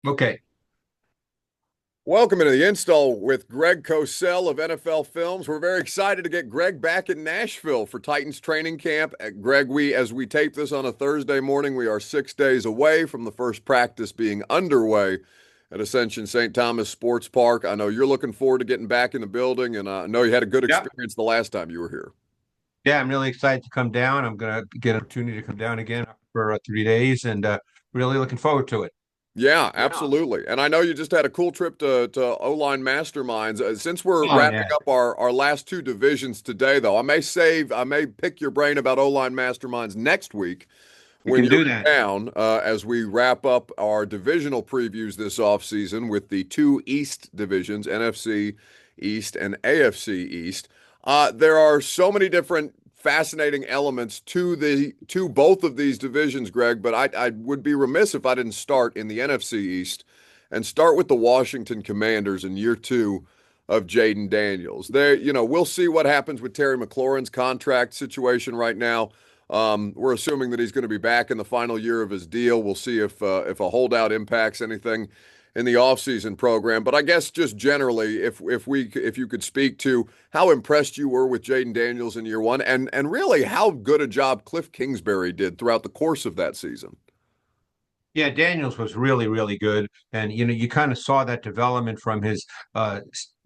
Okay. Welcome into the install with Greg Cosell of NFL Films. We're very excited to get Greg back in Nashville for Titans training camp. Greg, as we tape this on a Thursday morning, we are 6 days away from the first practice being underway at Ascension St. Thomas Sports Park. I know you're looking forward to getting back in the building, and I know you had a good Yep. experience the last time you were here. Yeah, I'm really excited to come down. I'm going to get an opportunity to come down again for 3 days and really looking forward to it. Yeah, Yeah. absolutely. And I know you just had a cool trip to O-line Masterminds. Since we're Oh, wrapping yeah. up our last two divisions today, though, I may pick your brain about O-line Masterminds next week We when can you're do in that. town, as we wrap up our divisional previews this offseason with the two East divisions, NFC East and AFC East. There are so many different fascinating elements to both of these divisions, Greg, but I would be remiss if I didn't start in the NFC East and start with the Washington Commanders in year two of Jayden Daniels. We'll see what happens with Terry McLaurin's contract situation right now. We're assuming that he's going to be back in the final year of his deal. We'll see if a holdout impacts anything in the offseason program. But I guess just generally, if you could speak to how impressed you were with Jayden Daniels in year one, and really how good a job Cliff Kingsbury did throughout the course of that season. Yeah, Daniels was really, really good. And, you kind of saw that development from his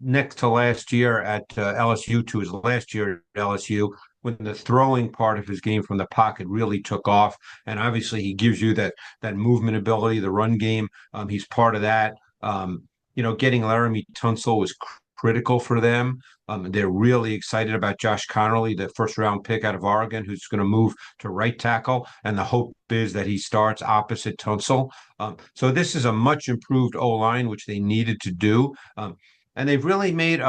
next to last year at LSU to his last year at LSU when the throwing part of his game from the pocket really took off. And obviously, he gives you that movement ability, the run game. He's part of that. Getting Laramie Tunsil was critical for them. They're really excited about Josh Connerly, the first round pick out of Oregon, who's going to move to right tackle. And the hope is that he starts opposite Tunsil. So this is a much improved O line, which they needed to do. And they've really made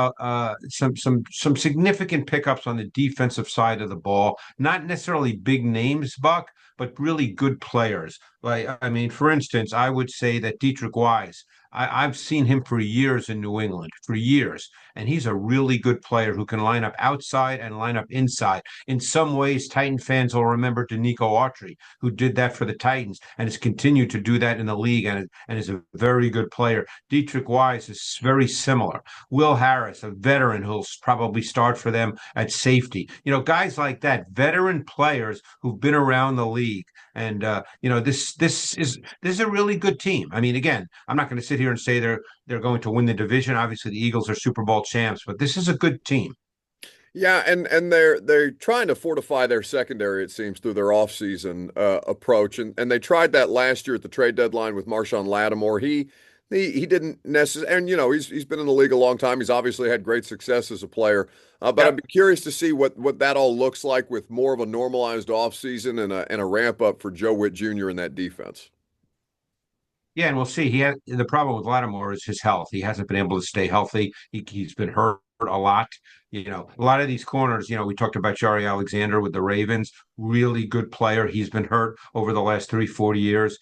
some significant pickups on the defensive side of the ball. Not necessarily big names, Buck, but really good players. Like I mean, for instance, I would say that Dietrich Wise. I've seen him for years in New England, for years, and he's a really good player who can line up outside and line up inside. In some ways, Titan fans will remember Danico Autry, who did that for the Titans and has continued to do that in the league and is a very good player. Dietrich Wise is very similar. Will Harris, a veteran who'll probably start for them at safety. Guys like that, veteran players who've been around the league. And this is a really good team. I mean, again, I'm not going to sit here and say they're going to win the division. Obviously, the Eagles are Super Bowl champs, but this is a good team. Yeah, and they're trying to fortify their secondary, it seems, through their offseason approach. And they tried that last year at the trade deadline with Marshawn Lattimore. He didn't necessarily, and he's been in the league a long time. He's obviously had great success as a player. But I'd Yep. be curious to see what that all looks like with more of a normalized offseason and a ramp up for Joe Witt Jr. in that defense. Yeah, and we'll see. The problem with Lattimore is his health. He hasn't been able to stay healthy. He's been hurt a lot. A lot of these corners, we talked about Jari Alexander with the Ravens, really good player. He's been hurt over the last 3, 4 years.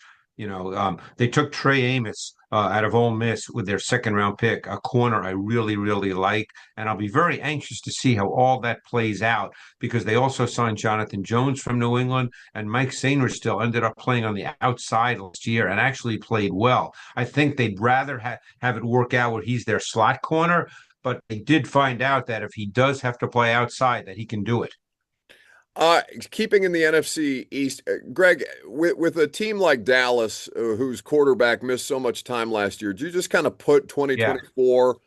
They took Trey Amos out of Ole Miss with their second round pick, a corner I really, really like. And I'll be very anxious to see how all that plays out because they also signed Jonathan Jones from New England and Mike Sainristil ended up playing on the outside last year and actually played well. I think they'd rather have it work out where he's their slot corner, but they did find out that if he does have to play outside, that he can do it. Keeping in the NFC East, Greg, with a team like Dallas, whose quarterback missed so much time last year, do you just kind of put Yeah, 2024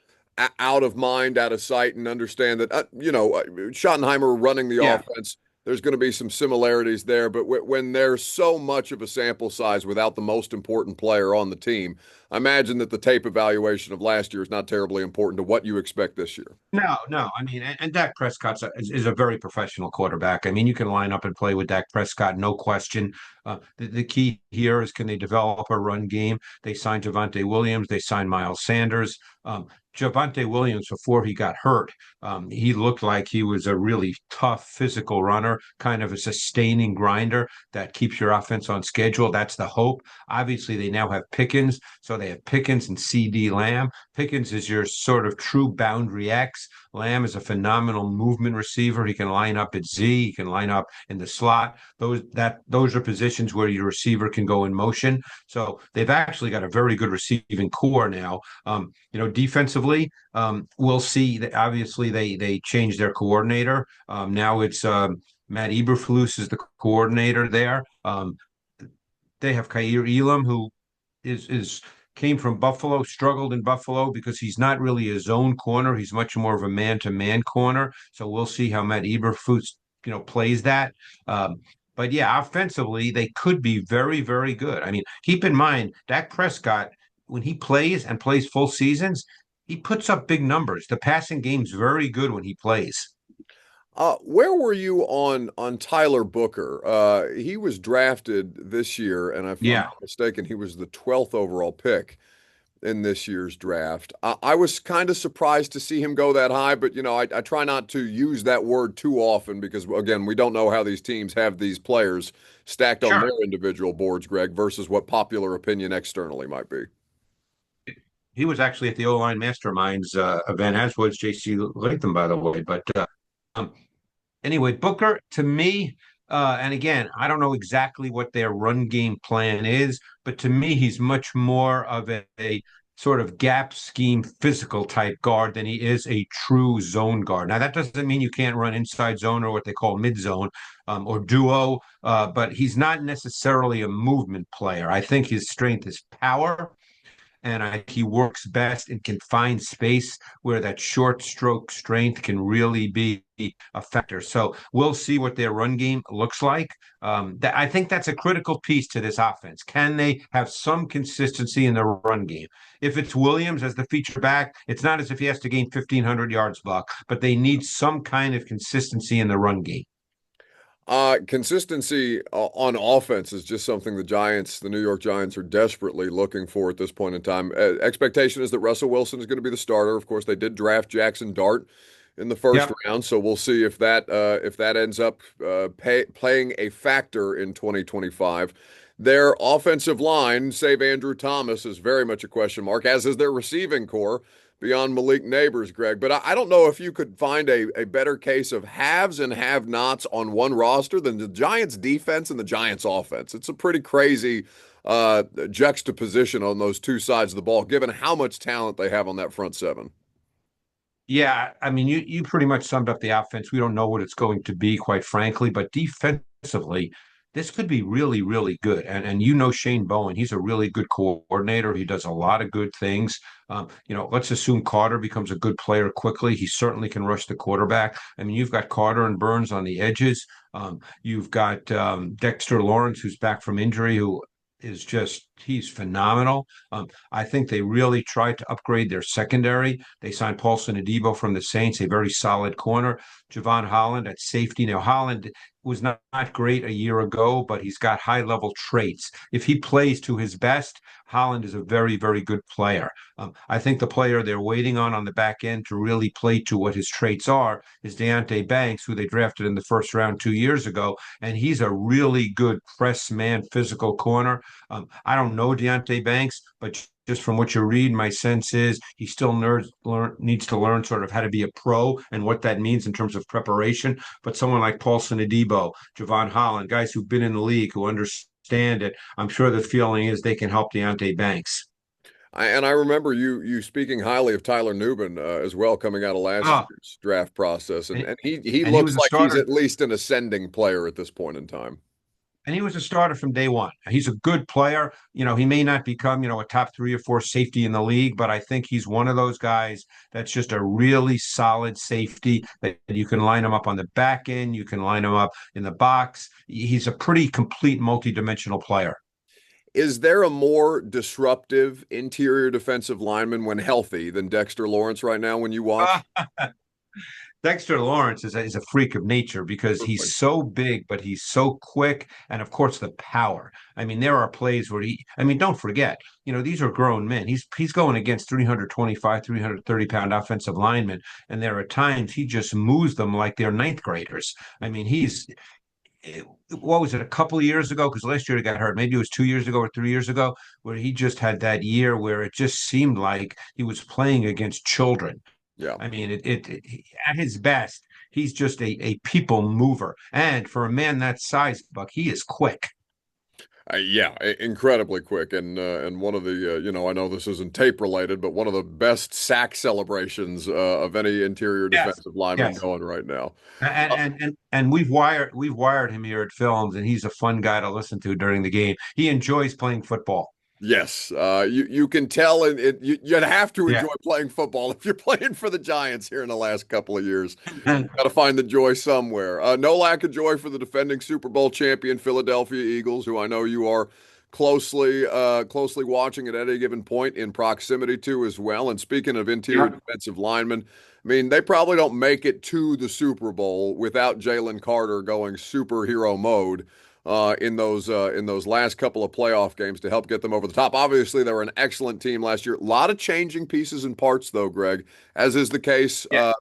out of mind, out of sight, and understand that, Schottenheimer running the yeah. offense, there's going to be some similarities there. But when there's so much of a sample size without the most important player on the team, I imagine that the tape evaluation of last year is not terribly important to what you expect this year. No, no. I mean, and Dak Prescott is a very professional quarterback. I mean, you can line up and play with Dak Prescott, no question. The key here is can they develop a run game? They signed Javante Williams. They signed Miles Sanders. Javante Williams, before he got hurt, he looked like he was a really tough physical runner, kind of a sustaining grinder that keeps your offense on schedule. That's the hope. Obviously, they now have Pickens, so they have Pickens and CD Lamb. Pickens is your sort of true boundary X. Lamb is a phenomenal movement receiver. He can line up at Z. He can line up in the slot. Those are positions where your receiver can go in motion. So they've actually got a very good receiving core now. Defensively, we'll see that obviously they changed their coordinator. Now it's Matt Eberflus is the coordinator there. They have Kaiir Elam, who is came from Buffalo, struggled in Buffalo because he's not really a zone corner. He's much more of a man-to-man corner. So we'll see how Matt Eberflus, plays that. But yeah, offensively, they could be very, very good. I mean, keep in mind, Dak Prescott, when he plays and plays full seasons, he puts up big numbers. The passing game's very good when he plays. Where were you on Tyler Booker? He was drafted this year, and if I'm Yeah, not mistaken, he was the 12th overall pick in this year's draft. I was kind of surprised to see him go that high, but I try not to use that word too often because again, we don't know how these teams have these players stacked on sure. their individual boards, Greg, versus what popular opinion externally might be. He was actually at the O-line Masterminds event, as was J.C. Latham, by the way. But um, anyway, Booker, to me, and again, I don't know exactly what their run game plan is, but to me, he's much more of a sort of gap scheme physical type guard than he is a true zone guard. Now, that doesn't mean you can't run inside zone or what they call mid zone or duo, but he's not necessarily a movement player. I think his strength is power and he works best in confined space where that short stroke strength can really be a factor. So we'll see what their run game looks like. I think that's a critical piece to this offense. Can they have some consistency in the run game? If it's Williams as the feature back, it's not as if he has to gain 1,500 yards, Buck, but they need some kind of consistency in the run game. Consistency on offense is just something the New York Giants, are desperately looking for at this point in time. Expectation is that Russell Wilson is going to be the starter. Of course, they did draft Jackson Dart in the first Yep. round, so we'll see if that ends up playing a factor in 2025. Their offensive line, save Andrew Thomas, is very much a question mark, as is their receiving core beyond Malik Neighbors, Greg. But I don't know if you could find a better case of haves and have-nots on one roster than the Giants' defense and the Giants' offense. It's a pretty crazy juxtaposition on those two sides of the ball, given how much talent they have on that front seven. Yeah, I mean, you pretty much summed up the offense. We don't know what it's going to be, quite frankly, but defensively, this could be really, really good. And Shane Bowen, he's a really good coordinator. He does a lot of good things. Let's assume Carter becomes a good player quickly. He certainly can rush the quarterback. I mean, you've got Carter and Burns on the edges. You've got Dexter Lawrence, who's back from injury, who he's phenomenal. I think they really tried to upgrade their secondary. They signed Paulson Adebo from the Saints, a very solid corner. Javon Holland at safety. Now, Holland was not great a year ago, but he's got high level traits. If he plays to his best, Holland is a very, very good player. I think the player they're waiting on the back end to really play to what his traits are is Deonte Banks, who they drafted in the first round 2 years ago. And he's a really good press man, physical corner. I don't know Deonte Banks, but just from what you read, my sense is he still needs to learn sort of how to be a pro and what that means in terms of preparation. But someone like Paulson Adebo, Javon Holland, guys who've been in the league, who understand it, I'm sure the feeling is they can help Deonte Banks. And I remember you speaking highly of Tyler Nubin as well coming out of last Oh, year's draft process, and, and, and he and he looks was a like he's starter. at least an ascending player at this point in time. And he was a starter from day one. He's a good player. He may not become, a top 3 or 4 safety in the league, but I think he's one of those guys that's just a really solid safety that you can line him up on the back end. You can line him up in the box. He's a pretty complete multi-dimensional player. Is there a more disruptive interior defensive lineman when healthy than Dexter Lawrence right now when you watch? Dexter Lawrence is a freak of nature because he's so big, but he's so quick. And of course, the power. I mean, there are plays where don't forget, these are grown men. He's going against 325, 330 pound offensive linemen. And there are times he just moves them like they're ninth graders. I mean, what was it, a couple of years ago? Because last year he got hurt. Maybe it was 2 years ago or 3 years ago, where he just had that year where it just seemed like he was playing against children. Yeah. I mean, at his best, he's just a people mover. And for a man that size, Buck, he is quick. Yeah, incredibly quick, and one of the I know this isn't tape related, but one of the best sack celebrations of any interior Yes. defensive lineman Yes. going right now. Uh, And we've wired him here at Films, and he's a fun guy to listen to during the game. He enjoys playing football. yes, you can tell, and you'd have to Yeah. enjoy playing football if you're playing for the Giants here in the last couple of years. Got to find the joy somewhere. No lack of joy for the defending Super Bowl champion Philadelphia Eagles, who I know you are closely watching at any given point in proximity to as well. And speaking of interior Yeah. defensive linemen, I mean, they probably don't make it to the Super Bowl without Jalen Carter going superhero mode in those last couple of playoff games to help get them over the top. Obviously, they were an excellent team last year. A lot of changing pieces and parts, though, Greg, as is the case Yeah.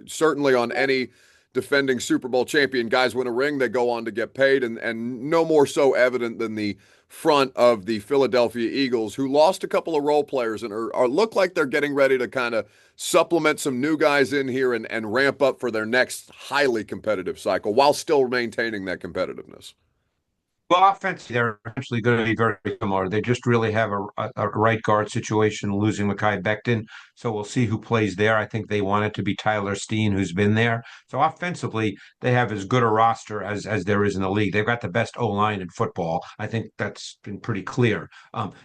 certainly on any defending Super Bowl champion. Guys win a ring, they go on to get paid, and no more so evident than the front of the Philadelphia Eagles, who lost a couple of role players and are look like they're getting ready to kind of supplement some new guys in here and ramp up for their next highly competitive cycle while still maintaining that competitiveness. Well, offensively, they're actually going to be very similar. They just really have a right guard situation, losing Mekhi Becton. So we'll see who plays there. I think they want it to be Tyler Steen, who's been there. So offensively, they have as good a roster as there is in the league. They've got the best O-line in football. I think that's been pretty clear.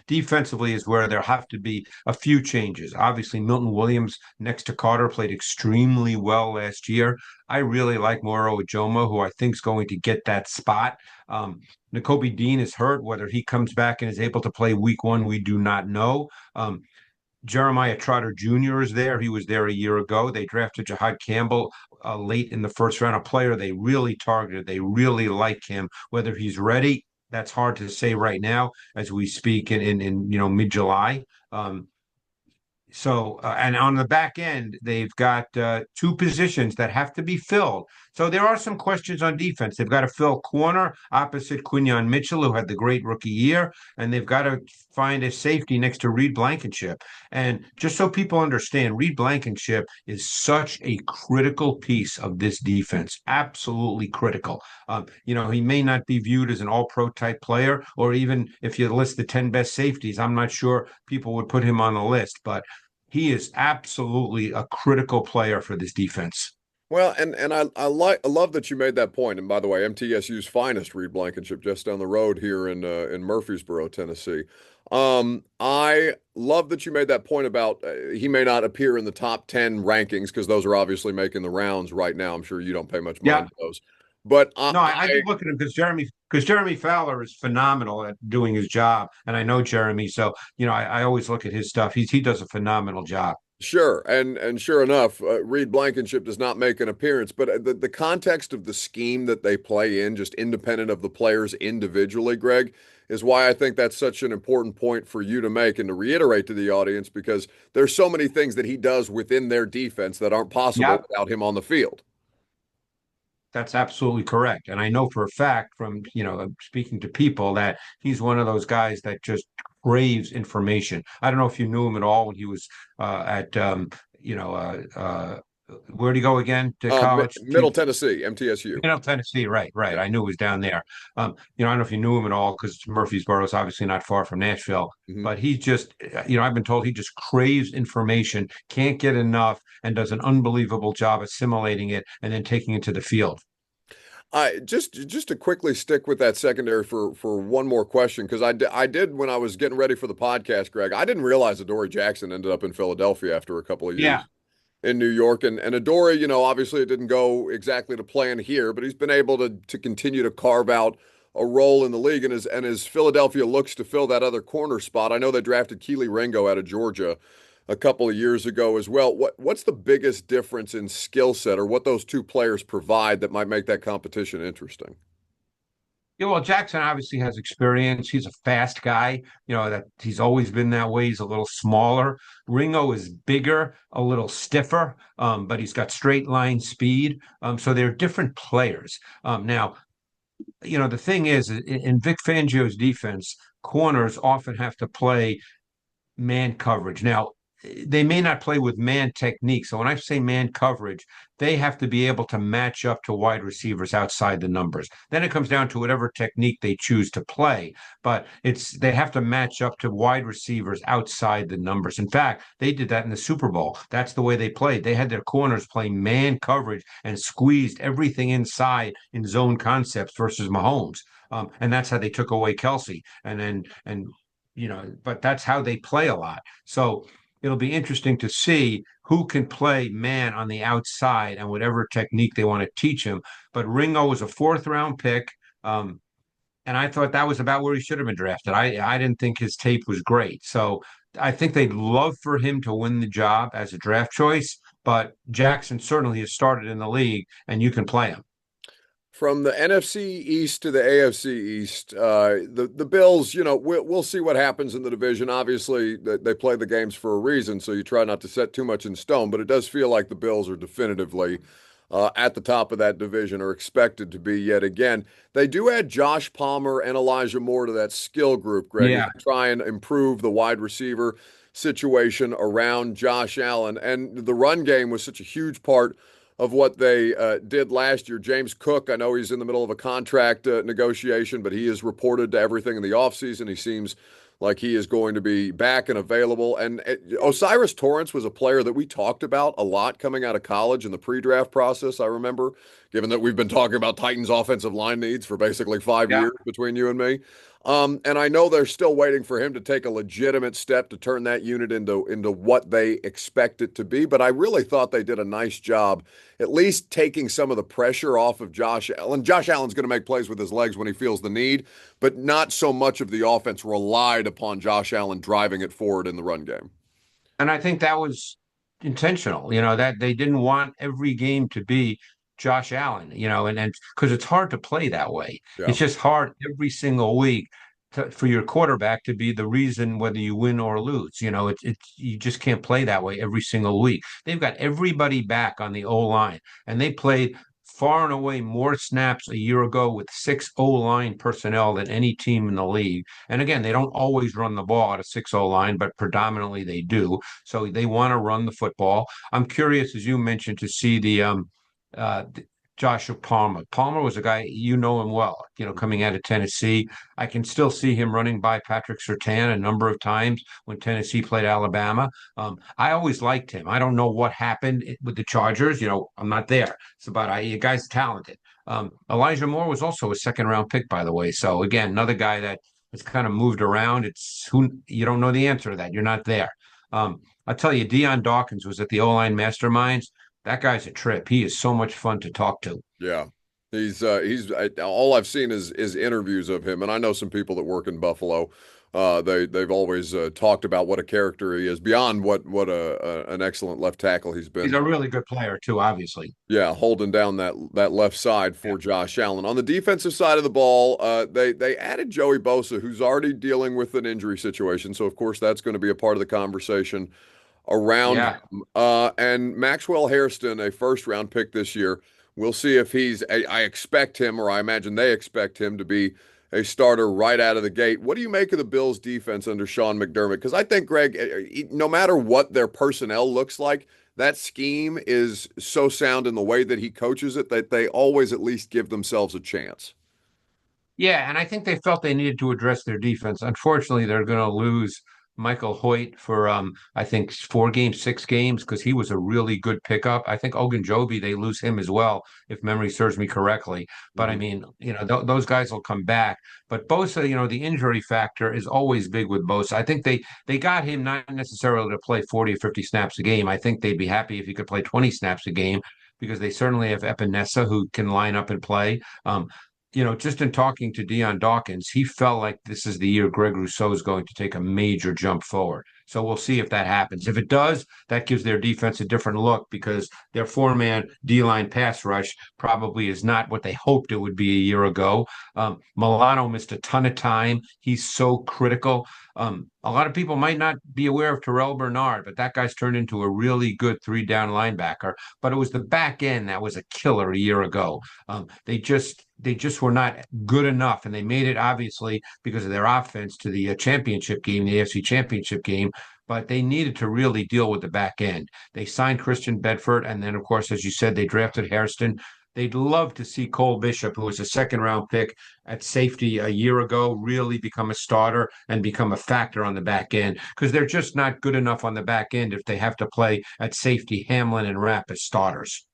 Defensively is where there have to be a few changes. Obviously, Milton Williams next to Carter played extremely well last year. I really like Moro Ojomo, who I think is going to get that spot. Nakobe Dean is hurt. Whether he comes back and is able to play week one, we do not know. Jeremiah Trotter Jr. is there. He was there a year ago. They drafted Jahad Campbell late in the first round, a player they really targeted. They really like him. Whether he's ready, that's hard to say right now as we speak in mid-July. And on the back end, they've got two positions that have to be filled. So there are some questions on defense. They've got to fill corner opposite Quinyon Mitchell, who had the great rookie year, and they've got to find a safety next to Reed Blankenship. And just so people understand, Reed Blankenship is such a critical piece of this defense, absolutely critical. He may not be viewed as an all-pro type player, or even if you list the 10 best safeties, I'm not sure people would put him on the list, but he is absolutely a critical player for this defense. Well, and I love that you made that point. And by the way, MTSU's finest, Reed Blankenship, just down the road here in Murfreesboro, Tennessee. I love that you made that point about he may not appear in the top 10 rankings because those are obviously making the rounds right now. I'm sure you don't pay much mind Yeah. to those. But No, I did look at him because Jeremy Fowler is phenomenal at doing his job, and I know Jeremy, so I always look at his stuff. He does a phenomenal job. sure, and sure enough, Reed Blankenship does not make an appearance, but the context of the scheme that they play in, just independent of the players individually, Greg, is why I think that's such an important point for you to make and to reiterate to the audience because there's so many things that he does within their defense that aren't possible Yeah, without him on the field. that's absolutely correct. And I know for a fact from, speaking to people that he's one of those guys that just craves information. I don't know if you knew him at all when he was at, where'd he go again to college? Middle Tennessee, MTSU. Middle Tennessee, right, right. Yeah. I knew it was down there. I don't know if you knew him at all because Murfreesboro is obviously not far from Nashville, Mhm. but he just, I've been told he just craves information, can't get enough, and does an unbelievable job assimilating it and then taking it to the field. I just to quickly stick with that secondary for one more question because I did when I was getting ready for the podcast, Greg. I didn't realize Adoree Jackson ended up in Philadelphia after a couple of Yeah. years in New York, and Adoree, obviously it didn't go exactly to plan here, but he's been able to continue to carve out a role in the league, and as Philadelphia looks to fill that other corner spot, I know they drafted Keely Ringo out of Georgia a couple of years ago as well. What's the biggest difference in skill set or what those two players provide that might make that competition interesting? Yeah, well, Jackson obviously has experience. He's a fast guy. That he's always been that way. He's a little smaller. Ringo is bigger, a little stiffer, but he's got straight line speed. So they're different players. Now, the thing is, in Vic Fangio's defense, corners often have to play man coverage. Now, they may not play with man technique. So when I say man coverage, they have to be able to match up to wide receivers outside the numbers. Then it comes down to whatever technique they choose to play, but they have to match up to wide receivers outside the numbers. In fact, they did that in the Super Bowl. That's the way they played. They had their corners playing man coverage and squeezed everything inside in zone concepts versus Mahomes. And that's how they took away Kelsey. But that's how they play a lot. So it'll be interesting to see who can play man on the outside and whatever technique they want to teach him. But Ringo was a fourth round pick. And I thought that was about where he should have been drafted. I didn't think his tape was great. So I think they'd love for him to win the job as a draft choice. But Jackson certainly has started in the league, and you can play him. From the NFC East to the AFC East, the Bills, we'll see what happens in the division. Obviously, they play the games for a reason, so you try not to set too much in stone. But it does feel like the Bills are definitively at the top of that division, or expected to be yet again. They do add Josh Palmer and Elijah Moore to that skill group, Greg, Yeah. to try and improve the wide receiver situation around Josh Allen. And the run game was such a huge part of what they did last year. James Cook, I know he's in the middle of a contract negotiation, but he is reported to everything in the offseason. He seems like he is going to be back and available. And Osiris Torrance was a player that we talked about a lot coming out of college in the pre-draft process, I remember, given that we've been talking about Titans offensive line needs for basically 5 years between you and me. And I know they're still waiting for him to take a legitimate step to turn that unit into what they expect it to be. But I really thought they did a nice job, at least taking some of the pressure off of Josh Allen. Josh Allen's going to make plays with his legs when he feels the need, but not so much of the offense relied upon Josh Allen driving it forward in the run game. And I think that was intentional, that they didn't want every game to be Josh Allen, and because it's hard to play that way. Yeah. It's just hard every single week for your quarterback to be the reason whether you win or lose. You just can't play that way every single week. They've got everybody back on the O line, and they played far and away more snaps a year ago with 6 O-line personnel than any team in the league. And again, they don't always run the ball at a 6 O-line, but predominantly they do. So they want to run the football. I'm curious, as you mentioned, to see uh, Joshua Palmer. Palmer was a guy, you know him well, coming out of Tennessee. I can still see him running by Patrick Surtain a number of times when Tennessee played Alabama. I always liked him. I don't know what happened with the Chargers. I'm not there. The guy's talented. Elijah Moore was also a second round pick, by the way. So again, another guy that has kind of moved around. It's who you don't know the answer to that. You're not there. I'll tell you, Deion Dawkins was at the O-line Masterminds. That guy's a trip. He is so much fun to talk to. Yeah. He's all I've seen is interviews of him, and I know some people that work in Buffalo. They've always talked about what a character he is, beyond what an excellent left tackle he's been. He's a really good player too, obviously. Yeah, holding down that left side for Josh Allen. On the defensive side of the ball, they added Joey Bosa, who's already dealing with an injury situation, so of course that's going to be a part of the conversation around him. And Maxwell Hairston, a first-round pick this year. We'll see if I expect him, or I imagine they expect him to be a starter right out of the gate. What do you make of the Bills' defense under Sean McDermott? Because I think, Greg, no matter what their personnel looks like, that scheme is so sound in the way that he coaches it that they always at least give themselves a chance. Yeah, and I think they felt they needed to address their defense. Unfortunately, they're going to lose Michael Hoyt for I think 4 games, 6 games, because he was a really good pickup. I think Ogunjobi, they lose him as well, if memory serves me correctly. But I mean, those guys will come back. But Bosa, the injury factor is always big with Bosa. I think they got him not necessarily to play 40 or 50 snaps a game. I think they'd be happy if he could play 20 snaps a game, because they certainly have Epinesa who can line up and play. Just in talking to Deion Dawkins, he felt like this is the year Greg Rousseau is going to take a major jump forward. So we'll see if that happens. If it does, that gives their defense a different look, because their 4-man D-line pass rush probably is not what they hoped it would be a year ago. Milano missed a ton of time. He's so critical. A lot of people might not be aware of Terrell Bernard, but that guy's turned into a really good 3-down linebacker. But it was the back end that was a killer a year ago. They just were not good enough, and they made it obviously because of their offense to the championship game, the AFC championship game. but they needed to really deal with the back end. They signed Christian Bedford, and then, of course, as you said, they drafted Hairston. They'd love to see Cole Bishop, who was a second-round pick at safety a year ago, really become a starter and become a factor on the back end because they're just not good enough on the back end if they have to play at safety Hamlin and Rapp as starters.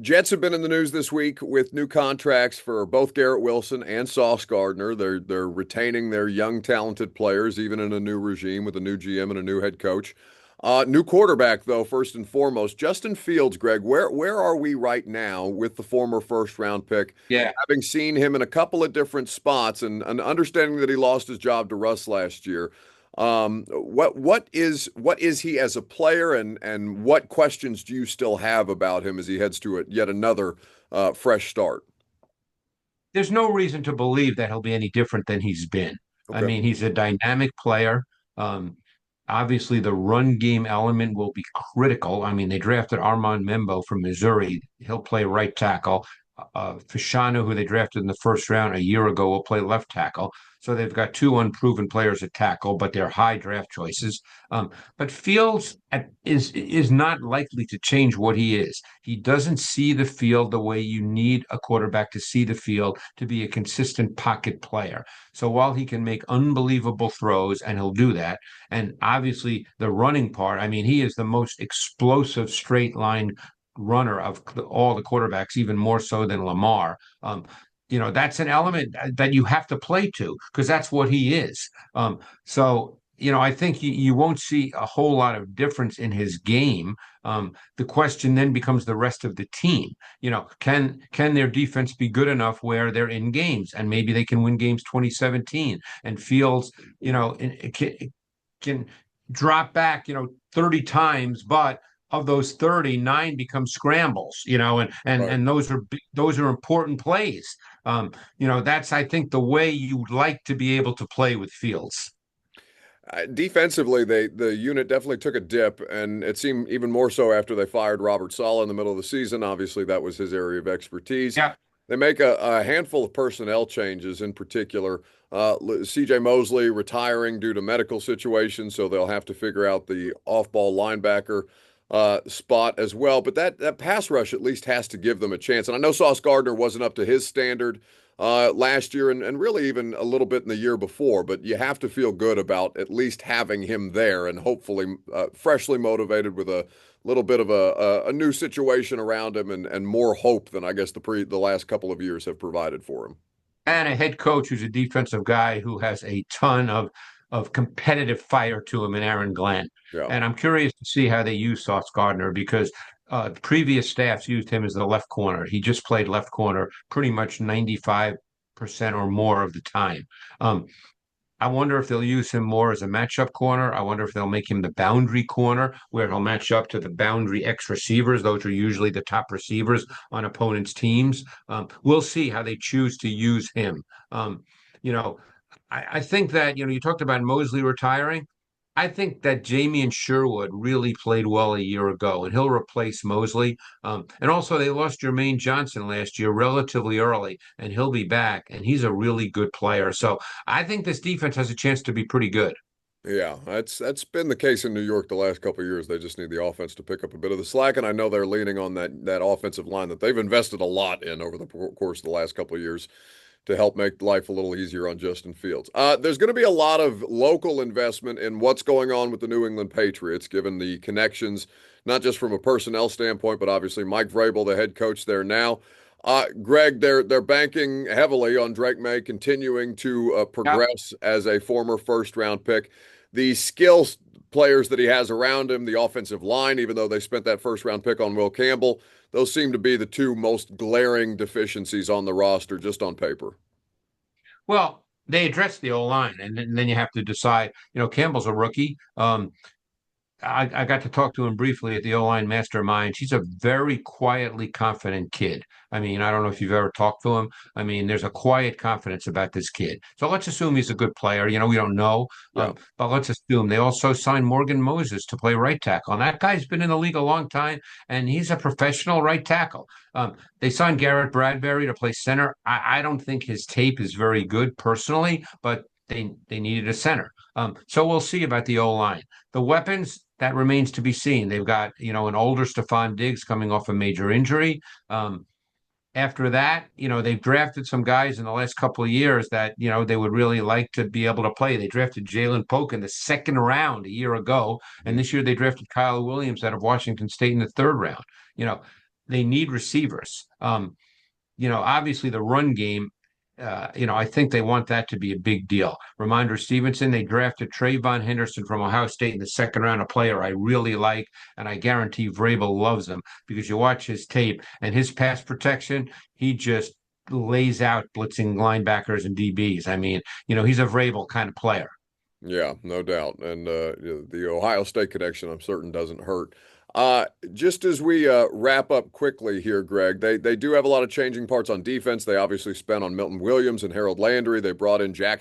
Jets have been in the news this week with new contracts for both Garrett Wilson and Sauce Gardner. They're retaining their young, talented players, even in a new regime with a new GM and a new head coach. New quarterback, though, first and foremost, Justin Fields. Greg, where are we right now with the former first round pick? Yeah. Having seen him in a couple of different spots and understanding that he lost his job to Russ last year. What is he as a player, and what questions do you still have about him as he heads to yet another fresh start? There's no reason to believe that he'll be any different than he's been. I Okay. mean, he's a dynamic player. Um, Obviously, the run game element will be critical. I mean, they drafted Armand Membo from Missouri. He'll play right tackle. Fashanu, who they drafted in the first round a year ago, will play left tackle. So they've got two unproven players at tackle, but they're high draft choices. But Fields is not likely to change what he is. He doesn't see the field the way you need a quarterback to see the field to be a consistent pocket player. So while he can make unbelievable throws, and he'll do that, and obviously the running part, I mean, he is the most explosive straight line runner of all the quarterbacks, even more so than Lamar. That's an element that you have to play to because that's what he is. I think you won't see a whole lot of difference in his game. The question then becomes the rest of the team. Can their defense be good enough where they're in games and maybe they can win games 2017 and Fields, can drop back, 30 times, but of those 30, nine become scrambles, Right. and those are important plays. That's I think the way you'd like to be able to play with Fields. Defensively, the unit definitely took a dip, and it seemed even more so after they fired Robert Saleh in the middle of the season. Obviously, that was his area of expertise. Yeah. They make a handful of personnel changes, in particular. C.J. Mosley retiring due to medical situations, so they'll have to figure out the off-ball linebacker spot as well. But that pass rush at least has to give them a chance. And I know Sauce Gardner wasn't up to his standard last year and really even a little bit in the year before, but you have to feel good about at least having him there and hopefully freshly motivated with a little bit of a new situation around him and more hope than I guess the last couple of years have provided for him. And a head coach who's a defensive guy who has a ton of competitive fire to him in Aaron Glenn. Yeah. And I'm curious to see how they use Sauce Gardner because previous staffs used him as the left corner. He just played left corner pretty much 95% or more of the time. Um, I wonder if they'll use him more as a matchup corner. I wonder if they'll make him the boundary corner where he'll match up to the boundary X receivers. Those are usually the top receivers on opponents' teams. We'll see how they choose to use him. You know, I think that, you talked about Mosley retiring. I think that Jamie and Sherwood really played well a year ago, and he'll replace Mosley. And also, they lost Jermaine Johnson last year relatively early, and he'll be back, and he's a really good player. So I think this defense has a chance to be pretty good. Yeah, that's been the case in New York the last couple of years. They just need the offense to pick up a bit of the slack, and I know they're leaning on that offensive line that they've invested a lot in over the course of the last couple of years to help make life a little easier on Justin Fields. There's going to be a lot of local investment in what's going on with the New England Patriots, given the connections, not just from a personnel standpoint, but obviously Mike Vrabel, the head coach there now. Greg, they're banking heavily on Drake May continuing to Yeah. progress as a former first round pick. The skills players that he has around him, the offensive line, even though they spent that first round pick on Will Campbell, those seem to be the two most glaring deficiencies on the roster just on paper. Well, they addressed the O line, and then you have to decide. Campbell's a rookie. I got to talk to him briefly at the O-line mastermind. He's a very quietly confident kid. I mean, I don't know if you've ever talked to him. I mean, there's a quiet confidence about this kid. So let's assume he's a good player. We don't know, Yeah. but let's assume they also signed Morgan Moses to play right tackle. And that guy's been in the league a long time, and he's a professional right tackle. They signed Garrett Bradbury to play center. I don't think his tape is very good personally, but they needed a center. So we'll see about the O-line. The weapons, that remains to be seen. They've got, an older Stephon Diggs coming off a major injury. After that, they've drafted some guys in the last couple of years that, they would really like to be able to play. They drafted Jalen Polk in the second round a year ago, and this year they drafted Kyle Williams out of Washington State in the third round. You know, they need receivers. Obviously the run game, I think they want that to be a big deal. Reminder Stevenson, they drafted Trayvon Henderson from Ohio State in the second round, a player I really like, and I guarantee Vrabel loves him because you watch his tape and his pass protection, he just lays out blitzing linebackers and DBs. I mean, he's a Vrabel kind of player. Yeah, no doubt. And the Ohio State connection, I'm certain, doesn't hurt. Just as we wrap up quickly here, Greg, they do have a lot of changing parts on defense. They obviously spent on Milton Williams and Harold Landry. They brought in Jack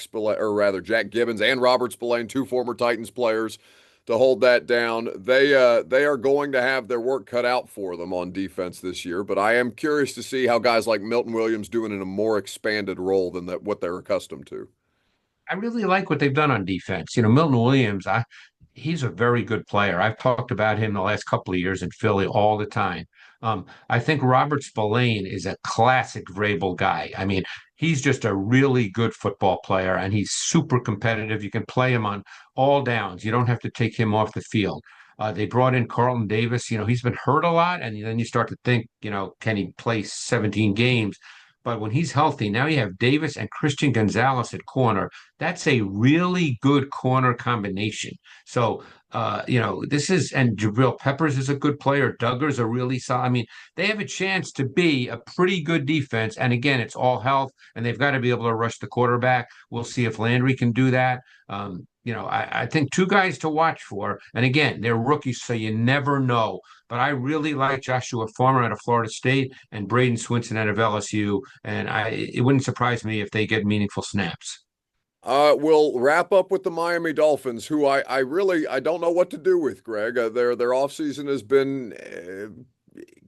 Gibbons and Robert Spillane, two former Titans players, to hold that down. They are going to have their work cut out for them on defense this year. But I am curious to see how guys like Milton Williams doing in a more expanded role than what they're accustomed to. I really like what they've done on defense. Milton Williams, he's a very good player. I've talked about him the last couple of years in Philly all the time. I think Robert Spillane is a classic Vrabel guy. I mean, he's just a really good football player, and he's super competitive. You can play him on all downs. You don't have to take him off the field. They brought in Carlton Davis. He's been hurt a lot, and then you start to think, can he play 17 games? But when he's healthy, now you have Davis and Christian Gonzalez at corner. That's a really good corner combination. So, this is, and Jabril Peppers is a good player. Duggar's a really solid. I mean, they have a chance to be a pretty good defense. And again, it's all health, and they've got to be able to rush the quarterback. We'll see if Landry can do that. I think two guys to watch for. And again, they're rookies, so you never know. But I really like Joshua Farmer out of Florida State and Braden Swinson out of LSU. And it wouldn't surprise me if they get meaningful snaps. We'll wrap up with the Miami Dolphins, who I don't know what to do with, Greg. Their offseason has been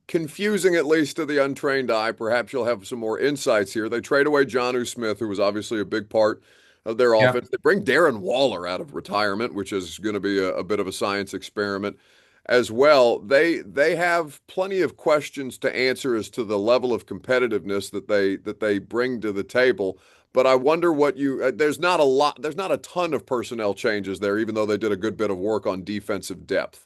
confusing, at least to the untrained eye. Perhaps you'll have some more insights here. They trade away Jonnu Smith, who was obviously a big part of their Yep. offense. They bring Darren Waller out of retirement, which is going to be a bit of a science experiment as well. They have plenty of questions to answer as to the level of competitiveness that they bring to the table. But I wonder what there's not a ton of personnel changes there, even though they did a good bit of work on defensive depth.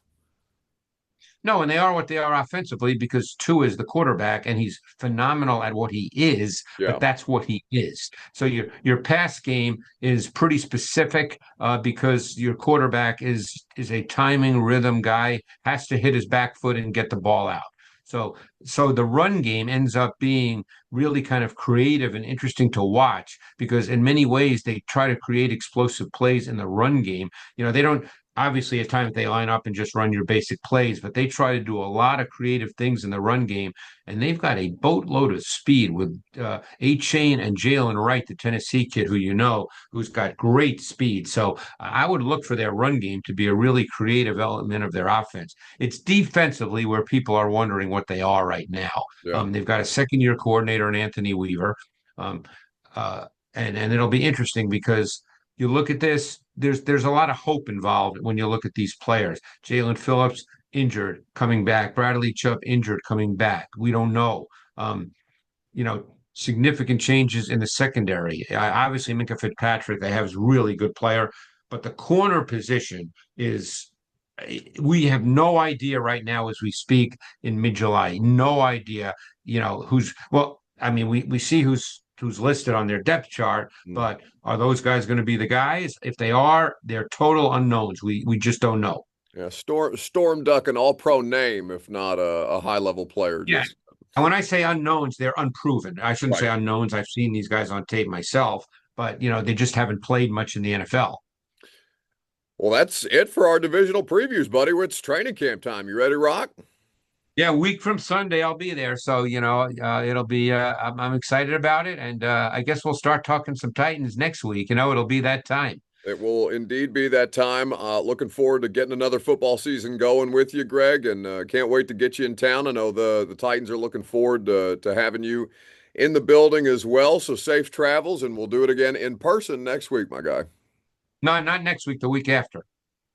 No, and they are what they are offensively because Tua is the quarterback and he's phenomenal at what he is, Yeah. but that's what he is. So your pass game is pretty specific because your quarterback is a timing rhythm guy, has to hit his back foot and get the ball out. So the run game ends up being really kind of creative and interesting to watch because in many ways they try to create explosive plays in the run game. They don't obviously at times they line up and just run your basic plays, but they try to do a lot of creative things in the run game. And they've got a boatload of speed with A-Chain and Jalen Wright, the Tennessee kid who's got great speed. So I would look for their run game to be a really creative element of their offense. It's defensively where people are wondering what they are right now. Yeah. They've got a second-year coordinator in Anthony Weaver. Um, and it'll be interesting because you look at this, there's a lot of hope involved when you look at these players. Jalen Phillips injured, coming back. Bradley Chubb injured, coming back. We don't know. Significant changes in the secondary. Obviously, Minka Fitzpatrick, they have is a really good player, but the corner position is we have no idea right now as we speak in mid-July. No idea, who's well, I mean, we see who's listed on their depth chart, but are those guys going to be the guys? If they are, they're total unknowns. We just don't know. Yeah, Storm Duck, an all-pro name, if not a high-level player. Yeah. And when I say unknowns, they're unproven. I shouldn't say Right. unknowns. I've seen these guys on tape myself, but they just haven't played much in the NFL. Well, that's it for our divisional previews, buddy. It's training camp time. You ready to rock? Yeah, a week from Sunday, I'll be there. So, it'll be, I'm excited about it. And I guess we'll start talking some Titans next week. It'll be that time. It will indeed be that time. Looking forward to getting another football season going with you, Greg, and can't wait to get you in town. I know the Titans are looking forward to having you in the building as well. So safe travels, and we'll do it again in person next week, my guy. No, not next week, the week after.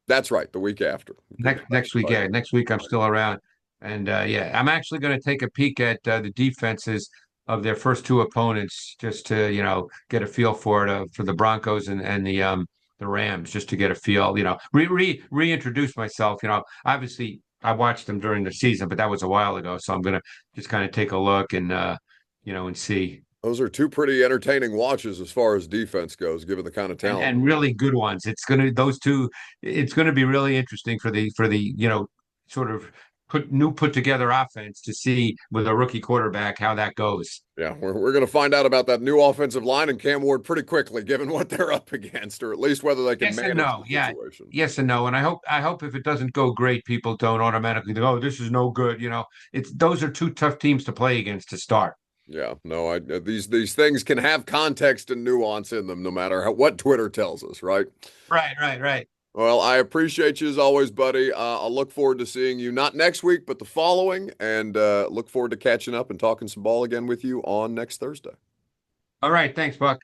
That's right, the week after. Next week, yeah. Next week I'm still around. And yeah, I'm actually going to take a peek at the defenses of their first two opponents just to, get a feel for it for the Broncos and the Rams, just to get a feel, reintroduce myself. Obviously I watched them during the season, but that was a while ago. So I'm going to just kind of take a look and see. Those are two pretty entertaining watches as far as defense goes, given the kind of and talent. and really good ones. Those two. It's gonna be really interesting for the sort of put together offense to see with a rookie quarterback how that goes. Yeah, we're going to find out about that new offensive line and Cam Ward pretty quickly, given what they're up against, or at least whether they can Yes and manage no. the Yeah. situation. Yes and no. And I hope if it doesn't go great, people don't automatically go, oh, this is no good. Those are two tough teams to play against to start. Yeah, no, these things can have context and nuance in them, no matter what Twitter tells us, right? Right, right, right. Well, I appreciate you as always, buddy. I'll look forward to seeing you not next week, but the following, and look forward to catching up and talking some ball again with you on next Thursday. All right. Thanks, Buck.